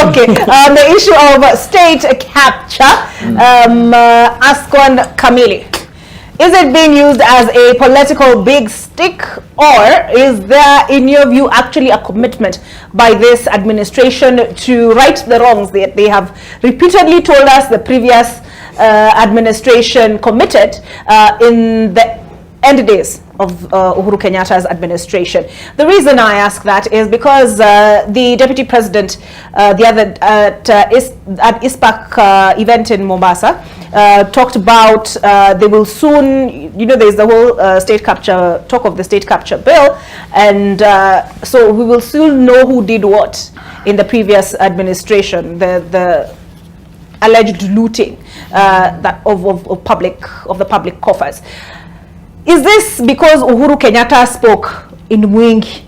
Okay, the issue of state capture, Ascon Kamili. Is it being used as a political big stick, or is there, in your view, actually a commitment by this administration to right the wrongs that they have repeatedly told us the previous administration committed in the end days of Uhuru Kenyatta's administration? The reason I ask that is because the Deputy President the other at ISPAC event in Mombasa talked about they will soon, there's the whole state capture, talk of the state capture bill, and so we will soon know who did what in the previous administration, the alleged looting that of the public coffers. Is this because Uhuru Kenyatta spoke in Mwingi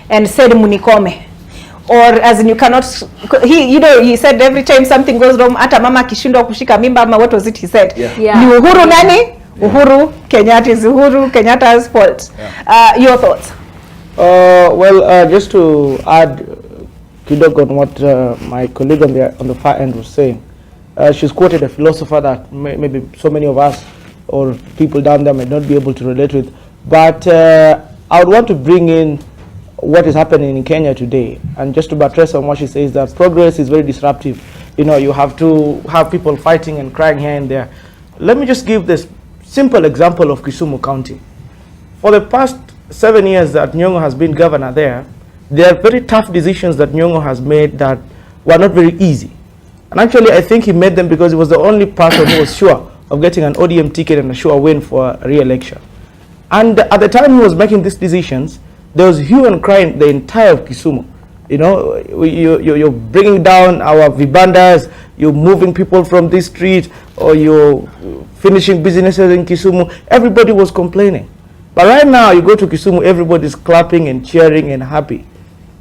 and said Munikome? Or as in you cannot, he said every time something goes wrong, ata mama kishindwa kushika mimba, what was it he said? Yeah. Ni Uhuru nani? Uhuru Kenyatta, is Uhuru Kenyatta's fault. Yeah. Your thoughts? Just to add kidogo on what my colleague on the far end was saying, she's quoted a philosopher that maybe so many of us or people down there might not be able to relate with, but I would want to bring in what is happening in Kenya today, and just to buttress on what she says, that progress is very disruptive. You have to have people fighting and crying here and there. Let me just give this simple example of Kisumu County. For the past 7 years that Nyong'o has been governor there are very tough decisions that Nyong'o has made that were not very easy. And actually, I think he made them because he was the only person who was sure of getting an ODM ticket and a sure win for a re-election. And at the time he was making these decisions, there was hue and cry in the entire Kisumu. You're bringing down our vibandas, you're moving people from this street, or you're finishing businesses in Kisumu. Everybody was complaining. But right now, you go to Kisumu, everybody's clapping and cheering and happy.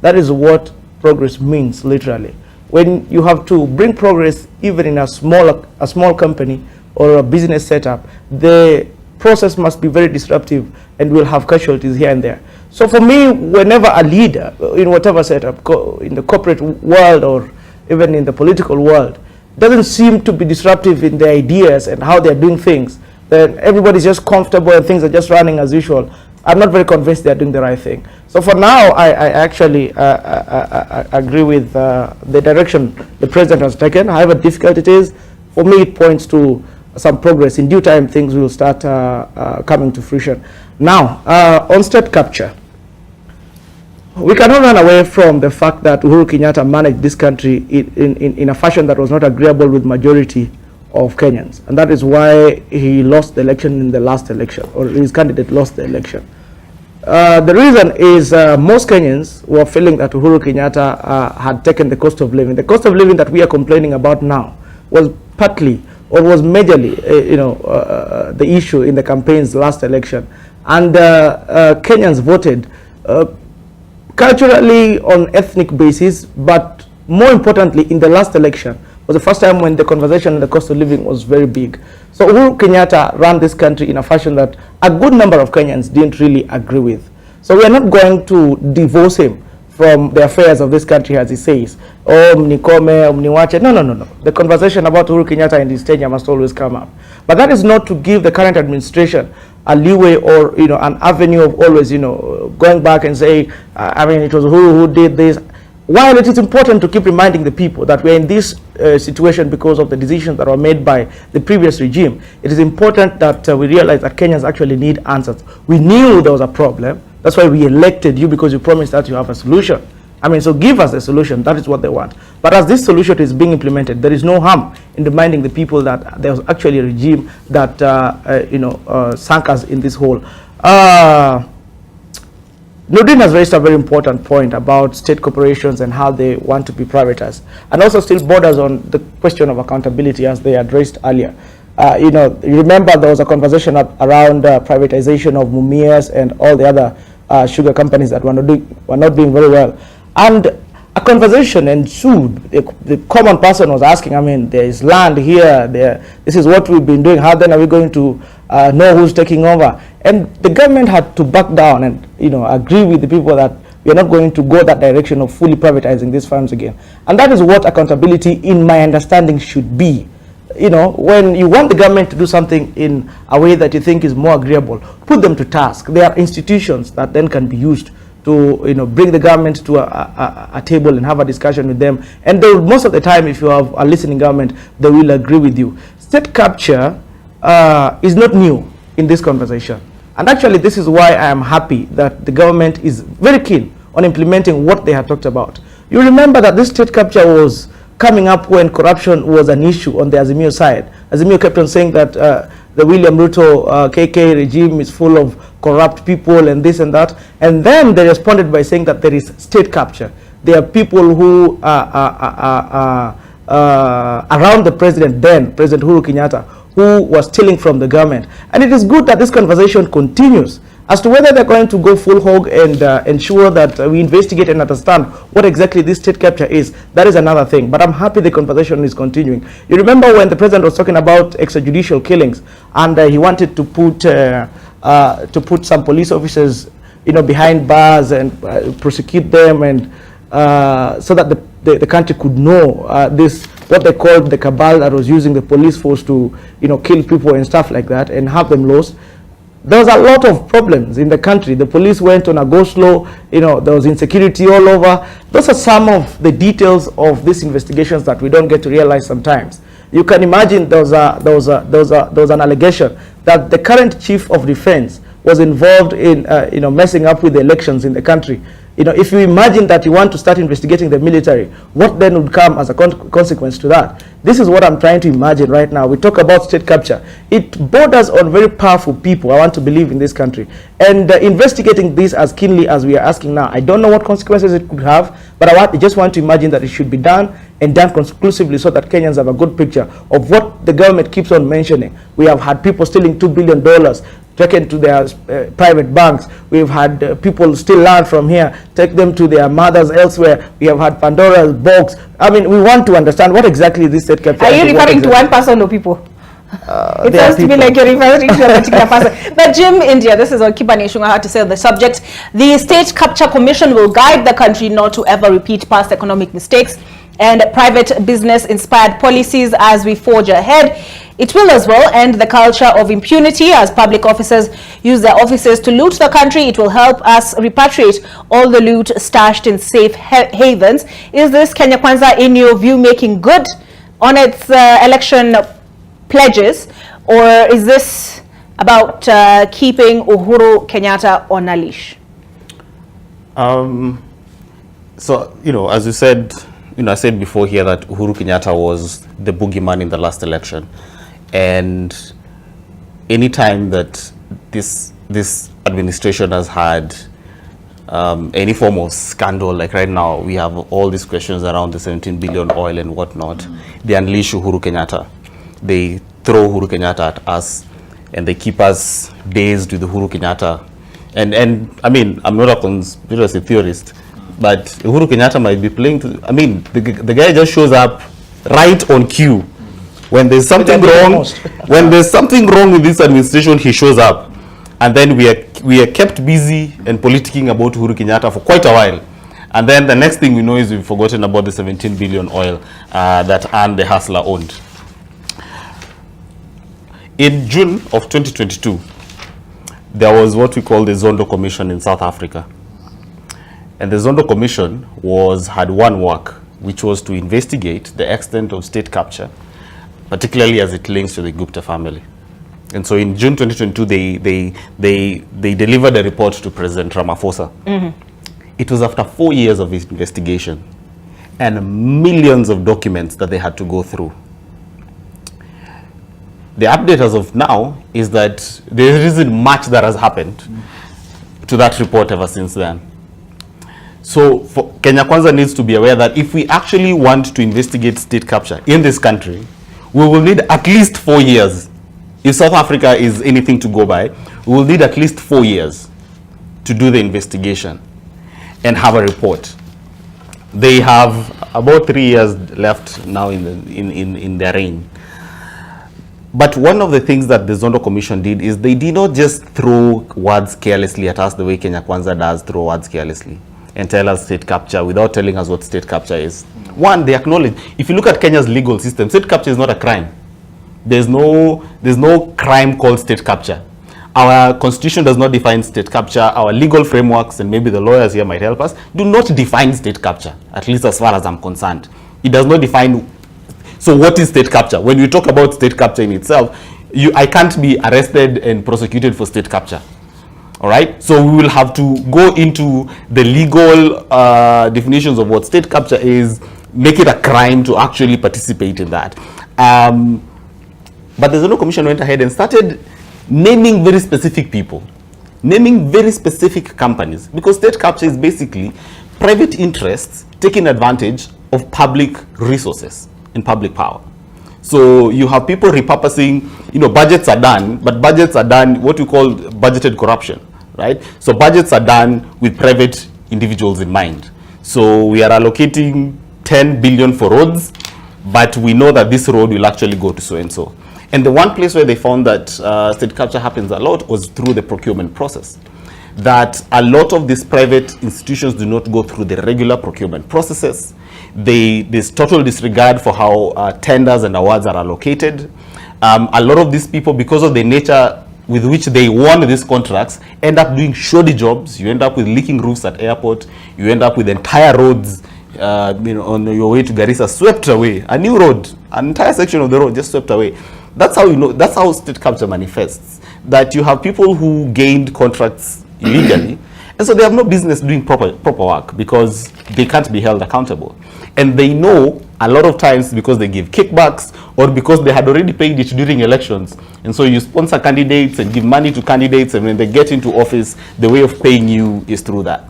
That is what progress means, literally. When you have to bring progress, even in a small company or a business setup, the process must be very disruptive and will have casualties here and there. So for me, whenever a leader in whatever setup, in the corporate world or even in the political world, doesn't seem to be disruptive in their ideas and how they're doing things, then everybody's just comfortable and things are just running as usual, I'm not very convinced they're doing the right thing. So for now, I actually agree with the direction the president has taken. However difficult it is, for me it points to some progress. In due time, things will start coming to fruition. Now, on state capture, we cannot run away from the fact that Uhuru Kenyatta managed this country in a fashion that was not agreeable with majority of Kenyans. And that is why he lost the election in the last election, or his candidate lost the election. The reason is most Kenyans were feeling that Uhuru Kenyatta had taken the cost of living. The cost of living that we are complaining about now was partly or was majorly, the issue in the campaign's last election. And Kenyans voted culturally on ethnic basis, but more importantly, in the last election was the first time when the conversation on the cost of living was very big. So Uhuru Kenyatta ran this country in a fashion that a good number of Kenyans didn't really agree with. So we are not going to divorce him from the affairs of this country, as he says, oh, mnikome, mniwache. No. The conversation about Uhuru Kenyatta and his tenure must always come up. But that is not to give the current administration a leeway or, an avenue of always, going back and say, it was Uhuru who did this. While it is important to keep reminding the people that we're in this situation because of the decisions that were made by the previous regime, it is important that we realize that Kenyans actually need answers. We knew there was a problem. That's why we elected you, because you promised that you have a solution. So give us a solution. That is what they want. But as this solution is being implemented, there is no harm in reminding the people that there was actually a regime that, sank us in this hole. Nordin has raised a very important point about state corporations and how they want to be privatized, and also still borders on the question of accountability, as they addressed earlier. You remember there was a conversation around privatization of Mumias and all the other sugar companies that were not doing very well. And a conversation ensued. The common person was asking, there is land here, this is what we've been doing, how then are we going to know who's taking over? And the government had to back down and agree with the people that We are not going to go that direction of fully privatizing these farms again. And that is what accountability, in my understanding, should be. You know, when you want the government to do something in a way that you think is more agreeable, put them to task. There are institutions that then can be used to, you know, bring the government to a table and have a discussion with them. And they will, most of the time, if you have a listening government, they will agree with you. State capture is not new in this conversation. And actually, this is why I am happy that the government is very keen on implementing what they have talked about. You remember that this state capture was coming up when corruption was an issue on the Azimio side. Azimio kept on saying that the William Ruto KK regime is full of corrupt people and this and that. And then they responded by saying that there is state capture. There are people who are around the president then, President Uhuru Kenyatta, who was stealing from the government. And it is good that this conversation continues. As to whether they're going to go full hog and ensure that we investigate and understand what exactly this state capture is, that is another thing. But I'm happy the conversation is continuing. You remember when the president was talking about extrajudicial killings, and he wanted to put some police officers, you know, behind bars and prosecute them, and so that the country could know this, what they called the cabal that was using the police force to, you know, kill people and stuff like that and have them lost. There was a lot of problems in the country. The police went on a go-slow, you know, there was insecurity all over. Those are some of the details of these investigations that we don't get to realize sometimes. You can imagine there was an allegation that the current chief of defense was involved in, you know, messing up with the elections in the country. You know, if you imagine that you want to start investigating the military, what then would come as a consequence to that? This is what I'm trying to imagine right now. We talk about state capture. It borders on very powerful people, I want to believe, in this country. And investigating this as keenly as we are asking now, I don't know what consequences it could have, but I just want to imagine that it should be done and done conclusively so that Kenyans have a good picture of what the government keeps on mentioning. We have had people stealing $2 billion, taken to their private banks. We've had people steal land from here, take them to their mothers elsewhere. We have had Pandora's box. I mean, we want to understand what exactly this state capture is. Are you referring to one person or people? It sounds to me like you're referring to a particular person. But Jim, India, this is what Kibani Shunga had to say on the subject. The State Capture Commission will guide the country not to ever repeat past economic mistakes and private business-inspired policies as we forge ahead. It will as well end the culture of impunity as public officers use their offices to loot the country. It will help us repatriate all the loot stashed in safe havens. Is this Kenya Kwanza, in your view, making good on its election pledges, or is this about keeping Uhuru Kenyatta on a leash? So, you know, as you said, I said before here that Uhuru Kenyatta was the boogeyman in the last election. And anytime that this administration has had any form of scandal, like right now, we have all these questions around the 17 billion oil and whatnot, they unleash Uhuru Kenyatta. They throw Uhuru Kenyatta at us, and they keep us dazed with Uhuru Kenyatta. And I mean, I'm not a conspiracy theorist, but Uhuru Kenyatta might be playing to, I mean, the guy just shows up right on cue. When there's something wrong, when there's something wrong with this administration, he shows up. And then we are kept busy and politicking about Uhuru Kenyatta for quite a while. And then the next thing we know is we've forgotten about the 17 billion oil that Anne the Hustler owned. In June of 2022, there was what we call the Zondo Commission in South Africa. And the Zondo Commission had one work, which was to investigate the extent of state capture, particularly as it links to the Gupta family. And so in June 2022, they delivered a report to President Ramaphosa. Mm-hmm. It was after 4 years of investigation and millions of documents that they had to go through. The update as of now is that there isn't much that has happened to that report ever since then. So Kenya Kwanza needs to be aware that if we actually want to investigate state capture in this country, we will need at least 4 years. If South Africa is anything to go by, we will need at least 4 years to do the investigation and have a report. They have about 3 years left now in their reign. But one of the things that the Zondo Commission did is they did not just throw words carelessly at us the way Kenya Kwanza does throw words carelessly. and tell us state capture without telling us what state capture is. One, they acknowledge, if you look at Kenya's legal system, state capture is not a crime. There's no crime called state capture. Our constitution does not define state capture. Our legal frameworks, and maybe the lawyers here might help us, do not define state capture, at least as far as I'm concerned. It does not define. So what is state capture? When we talk about state capture in itself, I can't be arrested and prosecuted for state capture. All right, so we will have to go into the legal definitions of what state capture is, make it a crime to actually participate in that. But the Zono Commission went ahead and started naming very specific people, naming very specific companies, because state capture is basically private interests taking advantage of public resources and public power. So you have people repurposing, budgets are done, but budgets are done what we call budgeted corruption, right? So budgets are done with private individuals in mind. So we are allocating 10 billion for roads, but we know that this road will actually go to so-and-so. And the one place where they found that state capture happens a lot was through the procurement process. That a lot of these private institutions do not go through the regular procurement processes. There's total disregard for how tenders and awards are allocated. A lot of these people, because of the nature with which they won these contracts, end up doing shoddy jobs. You end up with leaking roofs at airport. You end up with entire roads on your way to Garissa swept away. A new road, an entire section of the road just swept away. That's how that's how state capture manifests. That you have people who gained contracts illegally, and so they have no business doing proper work because they can't be held accountable. And they know a lot of times because they give kickbacks or because they had already paid it during elections. And so you sponsor candidates and give money to candidates, and when they get into office, the way of paying you is through that.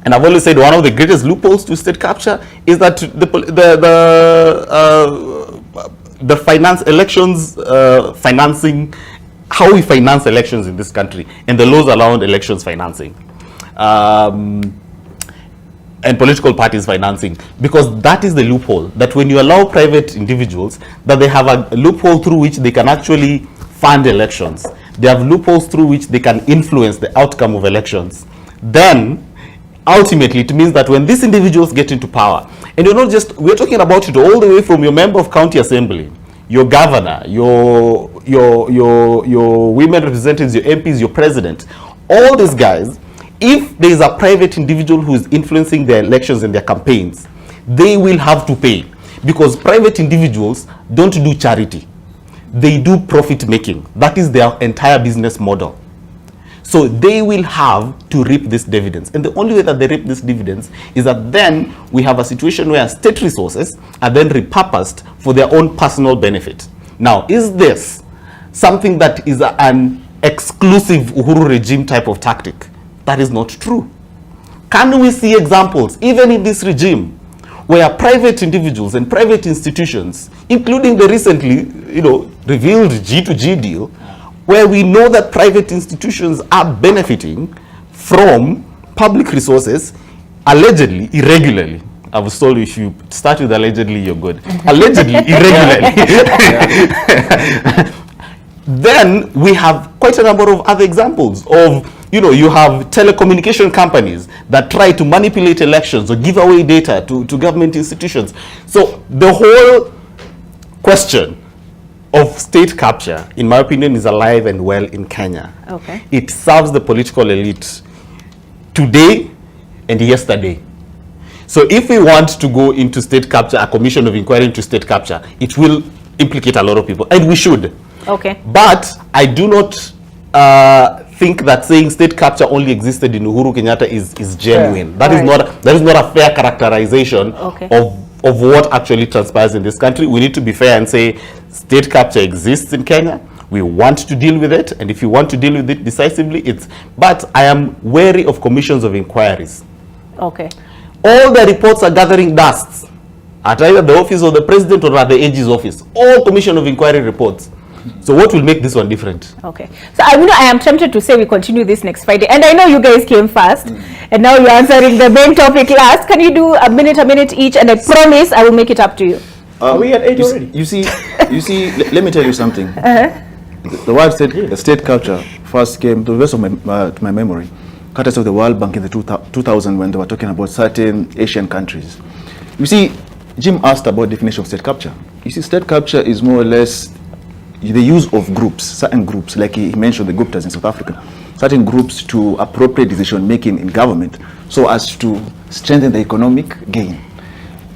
And I've always said one of the greatest loopholes to state capture is that the financing, how we finance elections in this country, and the laws around elections financing, and political parties financing, because that is the loophole, that when you allow private individuals, that they have a loophole through which they can actually fund elections. They have loopholes through which they can influence the outcome of elections. Then, ultimately, it means that when these individuals get into power, and we're talking about it all the way from your member of county assembly, your governor, your women representatives, your MPs, your president, all these guys, if there is a private individual who is influencing their elections and their campaigns, they will have to pay, because private individuals don't do charity. They do profit making. That is their entire business model. So they will have to reap these dividends. And the only way that they reap these dividends is that then we have a situation where state resources are then repurposed for their own personal benefit. Now, is this something that is an exclusive Uhuru regime type of tactic? That is not true. Can we see examples, even in this regime, where private individuals and private institutions, including the recently revealed G2G deal, where we know that private institutions are benefiting from public resources, allegedly, irregularly. I was told if you start with allegedly, you're good. Allegedly, irregularly. Then we have quite a number of other examples of, you have telecommunication companies that try to manipulate elections or give away data to government institutions. So the whole question of state capture, in my opinion, is alive and well in Kenya. Okay. It serves the political elite today and yesterday. So if we want to go into state capture, a commission of inquiry into state capture, it will implicate a lot of people, and we should. Okay. But I do not think that saying state capture only existed in Uhuru Kenyatta is genuine. Sure. That is not a fair characterization Okay. of what actually transpires in this country. We need to be fair and say state capture exists in Kenya. We want to deal with it, and if you want to deal with it decisively, but I am wary of commissions of inquiries. Okay. All the reports are gathering dust at either the office of the president or at the AG's office. All commission of inquiry reports. So what will make this one different? Okay. So I am tempted to say we continue this next Friday, and I know you guys came fast, and now you're answering the main topic last. Can you do a minute each? And I promise I will make it up to you. Are we at 8 already? You see, let me tell you something. The wife said the state culture first came, to the best of my memory, courtesy of the World Bank in the 2000 when they were talking about certain Asian countries. You see, Jim asked about definition of state capture. You see, state capture is more or less the use of groups, certain groups, like he mentioned the Guptas in South Africa, certain groups to appropriate decision making in government so as to strengthen the economic gain.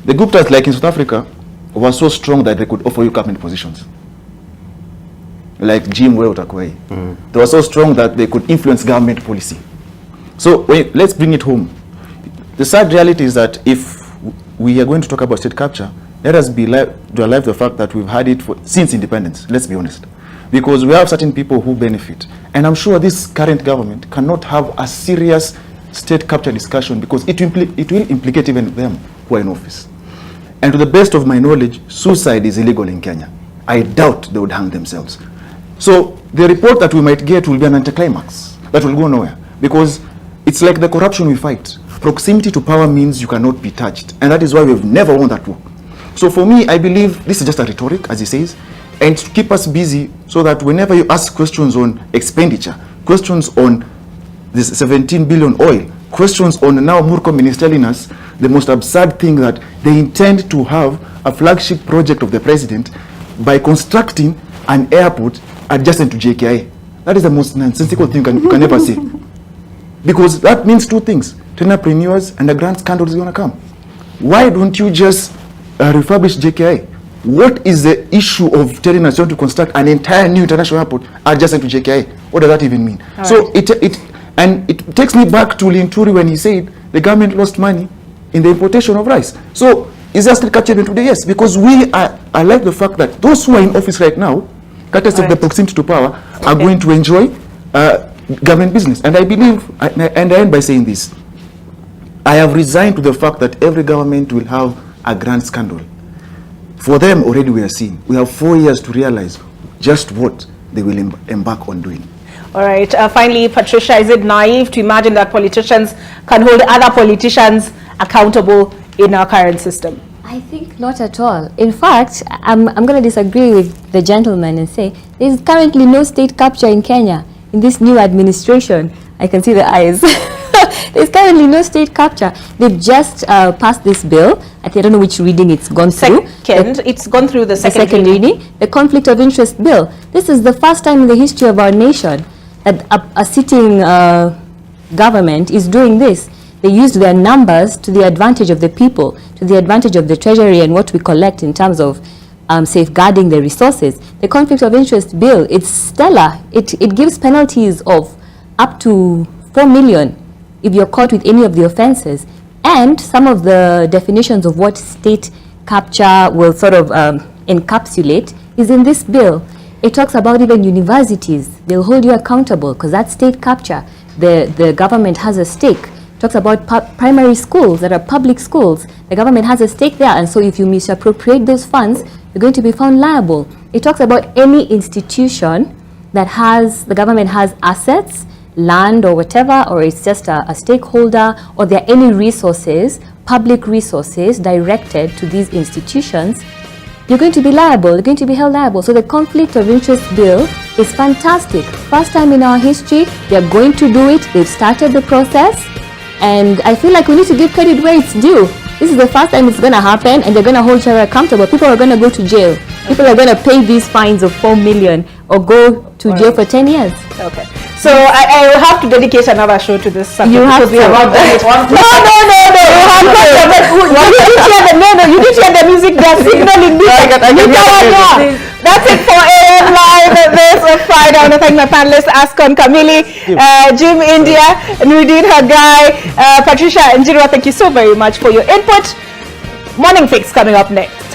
The Guptas, like in South Africa, were so strong that they could offer you cabinet positions. Like Jim Utakwei. They were so strong that they could influence government policy. So let's bring it home. The sad reality is that if we are going to talk about state capture, let us be to alive the fact that we've had it since independence, let's be honest. Because we have certain people who benefit. And I'm sure this current government cannot have a serious state capture discussion because it will implicate even them who are in office. And to the best of my knowledge, suicide is illegal in Kenya. I doubt they would hang themselves. So the report that we might get will be an anticlimax that will go nowhere because it's like the corruption we fight. Proximity to power means you cannot be touched. And that is why we've never won that war. So for me, I believe this is just a rhetoric, as he says, and to keep us busy so that whenever you ask questions on expenditure, questions on this 17 billion oil, questions on now Murkomen is telling us the most absurd thing that they intend to have a flagship project of the president by constructing an airport adjacent to JKI. That is the most nonsensical thing you can ever see. Because that means two things. Entrepreneurs and a grand scandal is going to come. Why don't you just refurbish JKI? What is the issue of telling us you want to construct an entire new international airport adjacent to JKI? What does that even mean? All so right. it takes me back to Linturi when he said the government lost money in the importation of rice. So is there still captured today? Yes, because I like the fact that those who are in office right now, courtesy of the proximity to power, are going to enjoy government business. And I believe, and I end by saying this, I have resigned to the fact that every government will have a grand scandal. For them, already we are seeing. We have 4 years to realize just what they will embark on doing. All right. Finally, Patricia, is it naive to imagine that politicians can hold other politicians accountable in our current system? I think not at all. In fact, I'm going to disagree with the gentleman and say there is currently no state capture in Kenya. In this new administration, I can see the eyes. There's currently no state capture. They've just passed this bill. I don't know which reading it's gone through. It's gone through the second reading. The conflict of interest bill. This is the first time in the history of our nation that a sitting government is doing this. They used their numbers to the advantage of the people, to the advantage of the treasury and what we collect in terms of safeguarding the resources. The conflict of interest bill, it's stellar. It gives penalties of up to 4 million if you're caught with any of the offenses. And some of the definitions of what state capture will sort of encapsulate is in this bill. It talks about even universities. They'll hold you accountable because that's state capture. The government has a stake. Talks about primary schools that are public schools. The government has a stake there, and so if you misappropriate those funds, you're going to be found liable. It talks about any institution that the government has assets, land or whatever, or it's just a stakeholder, or there are any resources, public resources directed to these institutions, you're going to be liable, you're going to be held liable. So the conflict of interest bill is fantastic. First time in our history, they're going to do it. They've started the process. And I feel like we need to give credit where it's due. This is the first time it's going to happen, and they're going to hold each other accountable. People are going to go to jail. People are going to pay these fines of 4 million or go to jail for 10 years. Okay. So I will have to dedicate another show to this subject. You have because we have not done it. No. You didn't hear the music. They're signaling me. That's it for AM Live this Friday. I want to thank my panelists, Ascon Kamili, Jim India, Nudin Hagai, Patricia and Jirwa. Thank you so very much for your input. Morning Fix coming up next.